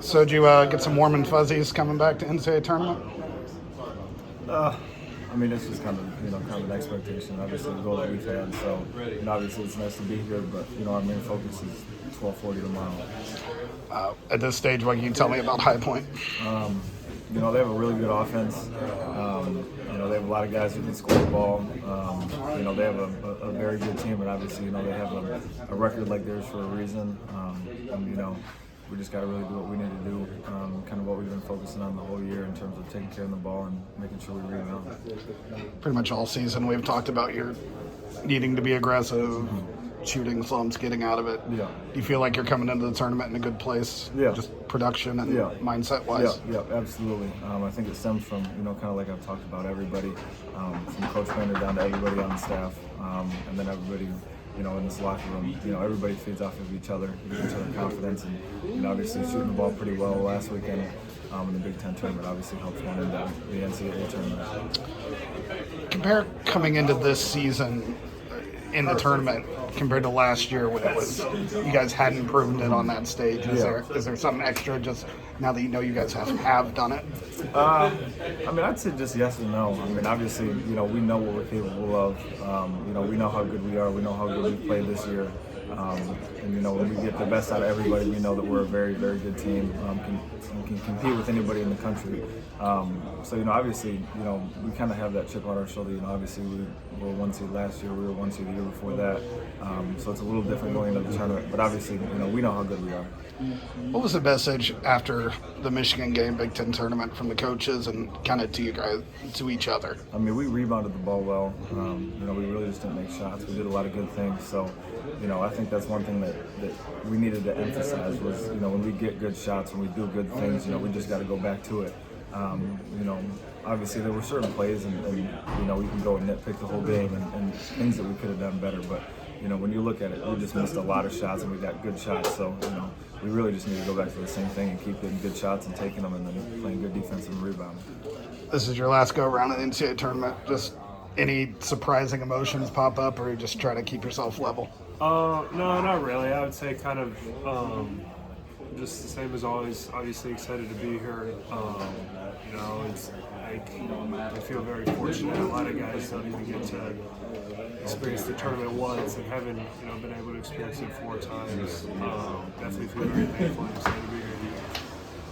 So did you get some warm and fuzzies coming back to NCAA tournament? I mean, it's just kind of an expectation. Obviously, the goal that we've had. So, obviously, it's nice to be here. But our main focus is 12:40 tomorrow. At this stage, what can you tell me about High Point? They have a really good offense. They have a lot of guys who can score the ball. They have a very good team, and obviously, they have a record like theirs for a reason. We just got to really do what we need to do, kind of what we've been focusing on the whole year in terms of taking care of the ball and making sure we rebound. Pretty much all season, we've talked about your needing to be aggressive, shooting slumps, getting out of it. Yeah. Do you feel like you're coming into the tournament in a good place? Yeah. Just production and mindset-wise? Yeah, absolutely. I think it stems from, kind of like I've talked about, everybody, from Coach Bender down to everybody on the staff, and then everybody, in this locker room. Everybody feeds off of each other, gives each other confidence, and obviously shooting the ball pretty well last weekend in the Big Ten tournament obviously helps one in the NCAA tournament. Compare coming into this season in the tournament compared to last year when it was you guys hadn't proven it on that stage. Is there something extra just now that you guys have done it? I'd say just yes and no. Obviously, we know what we're capable of. We know how good we are. We know how good we played this year. And when we get the best out of everybody, we know that we're a very, very good team. Can compete with anybody in the country. So obviously, we kind of have that chip on our shoulder. Obviously we were 1 seed last year. We were 1 seed the year before that. So it's a little different going into the tournament. But obviously, we know how good we are. What was the message after the Michigan game, Big Ten tournament, from the coaches and kind of to you guys, to each other? We rebounded the ball well. We really just didn't make shots. We did a lot of good things. So, I think that's one thing that we needed to emphasize was, when we get good shots, when we do good things, we just got to go back to it. Obviously there were certain plays and we can go and nitpick the whole game and things that we could have done better. But, when you look at it, we just missed a lot of shots and we got good shots. So, we really just need to go back to the same thing and keep getting good shots and taking them and then playing good defense and rebounding. This is your last go around in the NCAA tournament. Just any surprising emotions pop up, or you just try to keep yourself level? No, not really. I would say kind of just the same as always. Obviously excited to be here. It's like I feel very fortunate. A lot of guys don't even get to experience the tournament once and haven't been able to experience it 4 times. Definitely feel very thankful and excited to be here.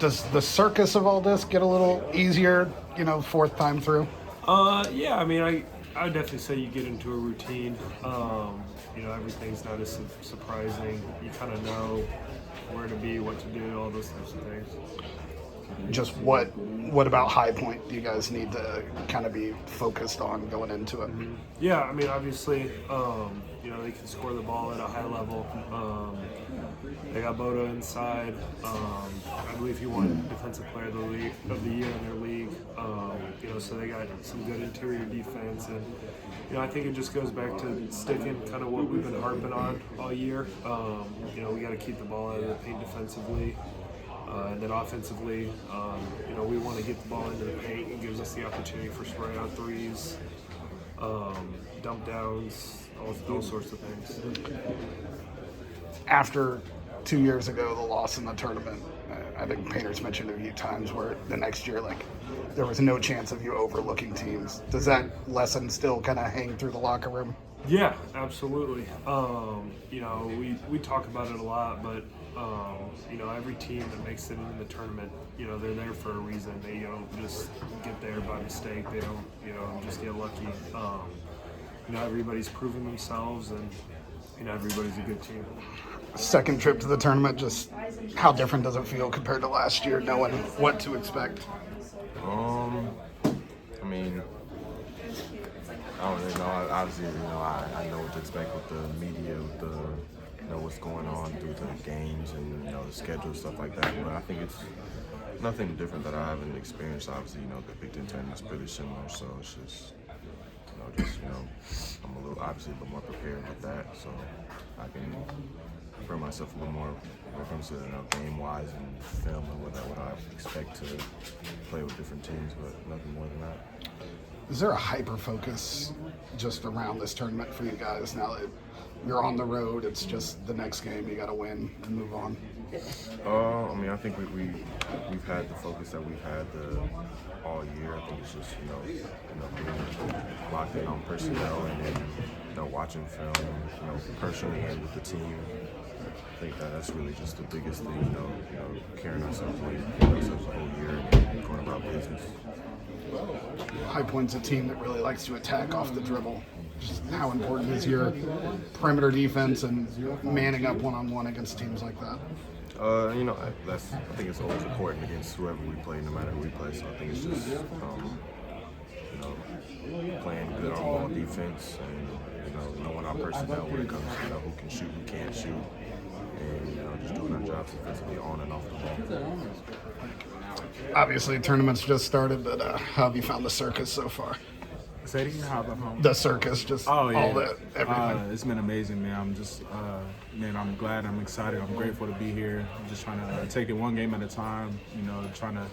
Does the circus of all this get a little easier, 4th time through? Yeah, I would definitely say you get into a routine. Everything's not as surprising. You kind of know where to be, what to do, all those types of things. Just what about High Point do you guys need to kind of be focused on going into it? Mm-hmm. Yeah, obviously, they can score the ball at a high level. They got Bodo inside. I believe he won Defensive Player of the Year in their league. So they got some good interior defense, and I think it just goes back to sticking kind of what we've been harping on all year. We got to keep the ball out of the paint defensively. And then offensively, we want to get the ball into the paint. It gives us the opportunity for spray out threes, dump downs, all sorts of things. After 2 years ago, the loss in the tournament, I think Painter's mentioned a few times where the next year, there was no chance of you overlooking teams. Does that lesson still kind of hang through the locker room? Yeah, absolutely. We talk about it a lot, but every team that makes it into the tournament, they're there for a reason. They don't just get there by mistake. They don't, just get lucky. Everybody's proven themselves, and everybody's a good team. Second trip to the tournament, just how different does it feel compared to last year, knowing what to expect? I don't really know. Obviously, I know what to expect with the media, with the what's going on through the games and the schedule, stuff like that. But I think it's nothing different that I haven't experienced. Obviously, the Big Ten tournament is pretty similar, so it's just I'm obviously a little more prepared with that, so I can prepare myself a little more when it comes to game-wise and film and what I expect to play with different teams, but nothing more than that. Is there a hyper focus just around this tournament for you guys now that you're on the road? It's just the next game you got to win and move on. I mean, I think we've had the focus that we've had all year. I think it's just being locked in on personnel and then watching film, personally and with the team. I think that's really just the biggest thing. Carrying ourselves the whole year and going about business. High Point's a team that really likes to attack off the dribble. Just how important is your perimeter defense and manning up one-on-one against teams like that? I think it's always important against whoever we play, no matter who we play. So I think it's just playing good on-ball defense and knowing our personnel when it comes to who can shoot, who can't shoot, and just doing our jobs defensively on and off the ball. Obviously, tournament's just started, but how have you found the circus so far? Say it again, how about home? The circus, just all that, everything. It's been amazing, man. I'm just, I'm glad, I'm excited, I'm grateful to be here. I'm just trying to take it one game at a time, trying to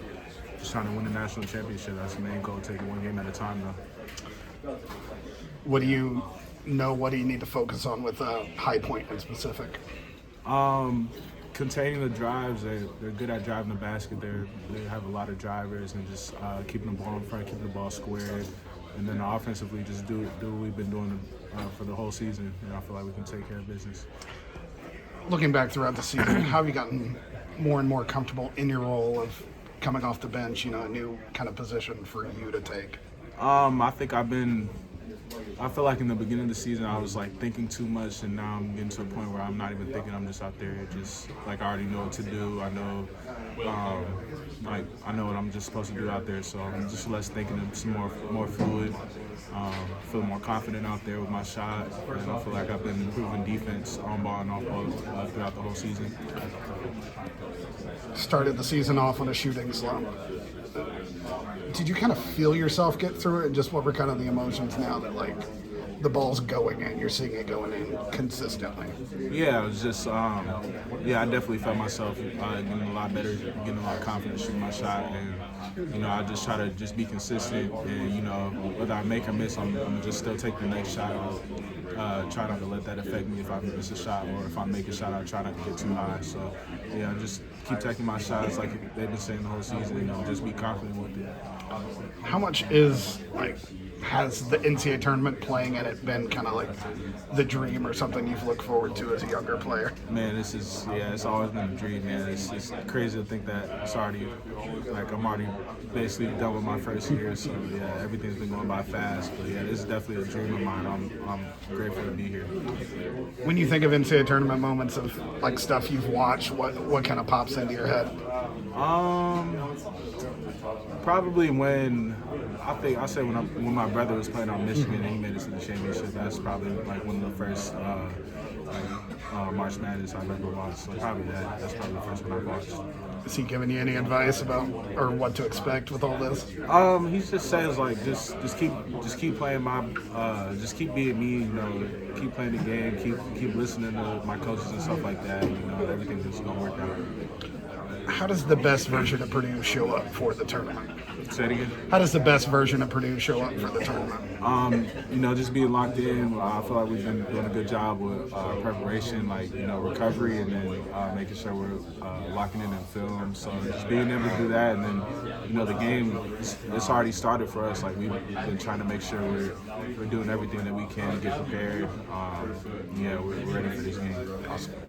win the national championship. That's the main goal, take it one game at a time, though. What do you need to focus on with High Point in specific? Containing the drives. They're good at driving the basket. They have a lot of drivers and just keeping the ball in front, keeping the ball squared. And then offensively, just do what we've been doing for the whole season. I feel like we can take care of business. Looking back throughout the season, how have you gotten more and more comfortable in your role of coming off the bench, a new kind of position for you to take? I feel like in the beginning of the season I was like thinking too much, and now I'm getting to a point where I'm not even thinking. I'm just out there, just like I already know what to do. I know, I know what I'm just supposed to do out there. So I'm just less thinking, and some more fluid. Feel more confident out there with my shot, and I feel like I've been improving defense on ball and off ball throughout the whole season. Started the season off on a shooting slump. Did you kind of feel yourself get through it? And just what were kind of the emotions now that the ball's going in, you're seeing it going in consistently? Yeah, it was just, I definitely felt myself getting a lot better, getting a lot of confidence shooting my shot. And, I just try to just be consistent. And, whether I make or miss, I'm just still take the next shot. Try not to let that affect me if I miss a shot, or if I make a shot, I try not to get too high. So, just keep taking my shots like they've been saying the whole season, just be confident with it. How much has the NCAA tournament playing in it been kind of like the dream or something you've looked forward to as a younger player? Man, it's always been a dream, man. It's crazy to think that I'm already basically done with my first year, so everything's been going by fast. But this is definitely a dream of mine. I'm grateful to be here. When you think of NCAA tournament moments of stuff you've watched, what kind of pops into your head? Probably when my brother was playing on Michigan and he made it to the championship. That's probably one of the first March Madness I've ever watched. So probably that's probably the first one I've watched. Is he giving you any advice about or what to expect with all this? He just says just keep playing just keep being me, keep playing the game, keep listening to my coaches and stuff like that. Everything's just gonna work out. How does the best version of Purdue show up for the tournament? Say it again. How does the best version of Purdue show up for the tournament? Just being locked in. I feel like we've been doing a good job with preparation, recovery, and then making sure we're locking in film. So just being able to do that, and then the game, it's already started for us. We've been trying to make sure we're doing everything that we can to get prepared. We're ready for this game. Awesome.